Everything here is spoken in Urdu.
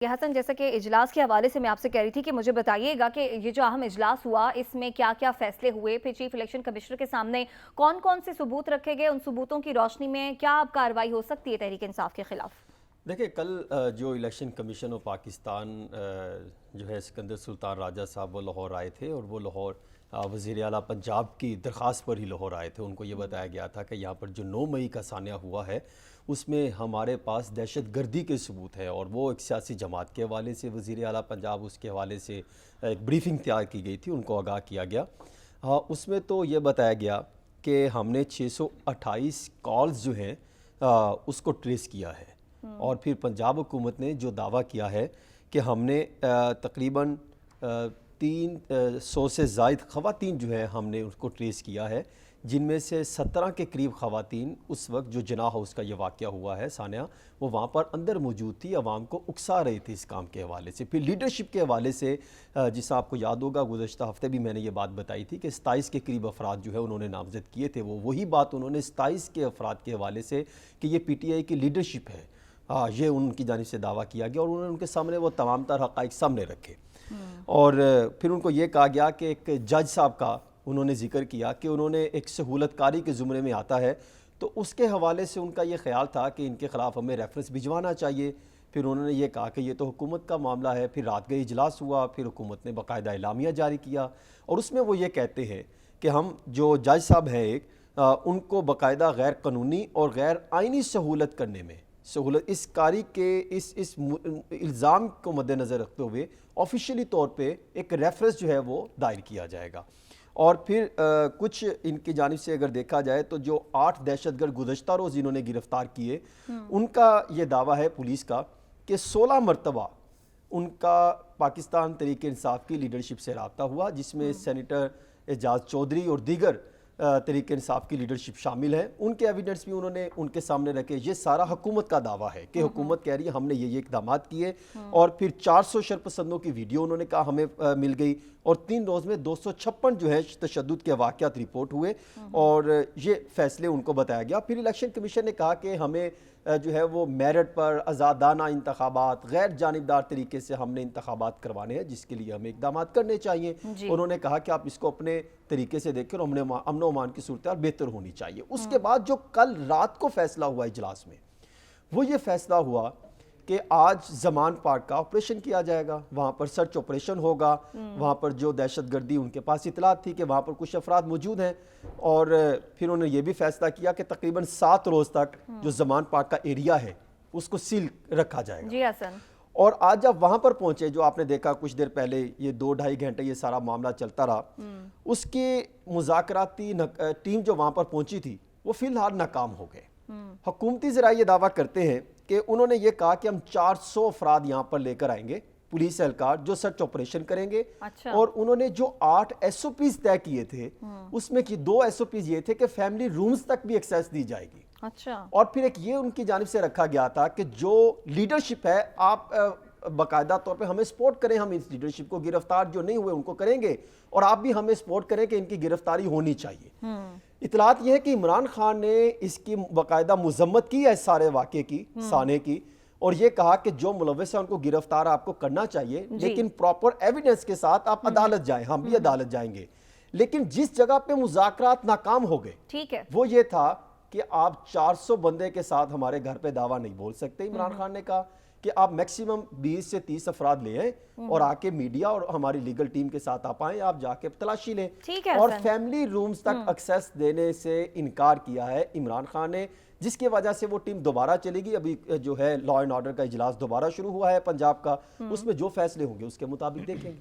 حسن، جیسا کہ اجلاس کے حوالے سے میں آپ سے کہہ رہی تھی کہ مجھے بتائیے گا کہ یہ جو اہم اجلاس ہوا اس میں کیا کیا فیصلے ہوئے، پھر چیف الیکشن کمشنر کے سامنے کون کون سے ثبوت رکھے گئے، ان ثبوتوں کی روشنی میں کیا اب کارروائی ہو سکتی ہے تحریک انصاف کے خلاف؟ دیکھیں کل جو الیکشن کمیشن آف پاکستان جو ہے سکندر سلطان راجہ صاحب وہ لاہور آئے تھے، اور وہ لاہور وزیر اعلیٰ پنجاب کی درخواست پر ہی لاہور آئے تھے۔ ان کو یہ بتایا گیا تھا کہ یہاں پر جو 9 مئی کا سانحہ ہوا ہے اس میں ہمارے پاس دہشت گردی کے ثبوت ہے، اور وہ ایک سیاسی جماعت کے حوالے سے وزیر اعلیٰ پنجاب اس کے حوالے سے ایک بریفنگ تیار کی گئی تھی، ان کو آگاہ کیا گیا۔ اس میں تو یہ بتایا گیا کہ ہم نے 628 کالز جو ہیں اس کو ٹریس کیا ہے، اور پھر پنجاب حکومت نے جو دعویٰ کیا ہے کہ ہم نے تقریباً 300 سے زائد خواتین جو ہے ہم نے اس کو ٹریس کیا ہے، جن میں سے 17 کے قریب خواتین اس وقت جو جناح ہاؤس کا یہ واقعہ ہوا ہے سانحہ، وہ وہاں پر اندر موجود تھی، عوام کو اکسا رہی تھی اس کام کے حوالے سے۔ پھر لیڈرشپ کے حوالے سے جس آپ کو یاد ہوگا گزشتہ ہفتے بھی میں نے یہ بات بتائی تھی کہ 27 کے قریب افراد جو ہے انہوں نے نامزد کیے تھے، وہی بات انہوں نے 27 کے افراد کے حوالے سے کہ یہ پی ٹی آئی کی لیڈرشپ ہے، یہ ان کی جانب سے دعویٰ کیا گیا، اور انہوں نے ان کے سامنے وہ تمام تر حقائق سامنے رکھے۔ اور پھر ان کو یہ کہا گیا کہ ایک جج صاحب کا انہوں نے ذکر کیا کہ انہوں نے ایک سہولت کاری کے زمرے میں آتا ہے، تو اس کے حوالے سے ان کا یہ خیال تھا کہ ان کے خلاف ہمیں ریفرنس بھجوانا چاہیے۔ پھر انہوں نے یہ کہا کہ یہ تو حکومت کا معاملہ ہے۔ پھر رات گئے اجلاس ہوا، پھر حکومت نے باقاعدہ اعلامیہ جاری کیا، اور اس میں وہ یہ کہتے ہیں کہ ہم جو جج صاحب ہیں ان کو باقاعدہ غیر قانونی اور غیر آئینی سہولت کرنے میں اس کاری کے اس الزام کو مد نظر رکھتے ہوئے آفیشیلی طور پہ ایک ریفرنس جو ہے وہ دائر کیا جائے گا۔ اور پھر کچھ ان کی جانب سے اگر دیکھا جائے تو جو 8 دہشت گرد گزشتہ روز انہوں نے گرفتار کیے، ان کا یہ دعویٰ ہے پولیس کا کہ 16 مرتبہ ان کا پاکستان تحریک انصاف کی لیڈرشپ سے رابطہ ہوا، جس میں سینیٹر اعجاز چودھری اور دیگر تحریک انصاف کی لیڈرشپ شامل ہے۔ ان کے ایویڈنس بھی انہوں نے ان کے سامنے رکھے۔ یہ سارا حکومت کا دعویٰ ہے کہ حکومت کہہ رہی ہے ہم نے یہ اقدامات کیے، اور پھر 400 شرپسندوں کی ویڈیو انہوں نے کہا ہمیں مل گئی، اور 3 روز میں 256 جو ہے تشدد کے واقعات رپورٹ ہوئے، اور یہ فیصلے ان کو بتایا گیا۔ پھر الیکشن کمیشن نے کہا کہ ہمیں جو ہے وہ میرٹ پر آزادانہ انتخابات، غیر جانبدار طریقے سے ہم نے انتخابات کروانے ہیں، جس کے لیے ہمیں اقدامات کرنے چاہیے۔ انہوں نے کہا کہ آپ اس کو اپنے طریقے سے دیکھیں، اور امن و امان کی صورتحال بہتر ہونی چاہیے۔ اس کے بعد جو کل رات کو فیصلہ ہوا اجلاس میں، وہ یہ فیصلہ ہوا کہ آج زمان پارک کا آپریشن کیا جائے گا، وہاں پر سرچ آپریشن ہوگا، وہاں پر جو دہشت گردی ان کے پاس اطلاعات تھی کہ وہاں پر کچھ افراد موجود ہیں، اور پھر انہوں نے یہ بھی فیصلہ کیا کہ تقریباً 7 روز تک جو زمان پارک کا ایریا ہے اس کو سیل رکھا جائے گا۔ جی حسن، اور آج جب وہاں پر پہنچے، جو آپ نے دیکھا کچھ دیر پہلے یہ 2-2.5 گھنٹے یہ سارا معاملہ چلتا رہا، اس کی مذاکراتی ٹیم جو وہاں پر پہنچی تھی وہ فی الحال ناکام ہو گئے۔ حکومتی ذرائع یہ دعویٰ کرتے ہیں کہ انہوں نے یہ کہا کہ ہم 400 افراد یہاں پر لے کر آئیں گے، پولیس اہلکار جو سرچ آپریشن کریں گے، اور انہوں نے جو 8 ایس او پیز طے کیے تھے اس میں کی 2 ایس او پیز یہ تھے کہ فیملی رومز تک بھی ایکسیس دی جائے گی، اور پھر ایک یہ ان کی جانب سے رکھا گیا تھا کہ جو لیڈرشپ ہے آپ باقاعدہ طور پہ ہمیں سپورٹ کریں، ہم اس لیڈرشپ کو گرفتار جو نہیں ہوئے ان کو کریں گے، اور آپ بھی ہمیں سپورٹ کریں کہ ان کی گرفتاری ہونی چاہیے۔ اطلاعات یہ ہے کہ عمران خان نے اس کی باقاعدہ مذمت کی ہے اس سارے واقعے کی، سانحے کی، اور یہ کہا کہ جو ملوث ہیں ان کو گرفتار آپ کو کرنا چاہیے، لیکن پراپر ایویڈنس کے ساتھ آپ عدالت جائیں، ہم بھی عدالت جائیں گے۔ لیکن جس جگہ پہ مذاکرات ناکام ہو گئے وہ یہ تھا کہ آپ 400 بندے کے ساتھ ہمارے گھر پہ دعویٰ نہیں بول سکتے۔ عمران خان نے کہا کہ آپ میکسیمم 20 سے 30 افراد لے آئیں، اور آ کے میڈیا اور ہماری لیگل ٹیم کے ساتھ آپ آئیں، آپ جا کے تلاشی لیں، اور فیملی رومز تک ایکسیس دینے سے انکار کیا ہے عمران خان نے، جس کی وجہ سے وہ ٹیم دوبارہ چلے گی۔ ابھی جو ہے لا اینڈ آرڈر کا اجلاس دوبارہ شروع ہوا ہے پنجاب کا، اس میں جو فیصلے ہوں گے اس کے مطابق دیکھیں گے۔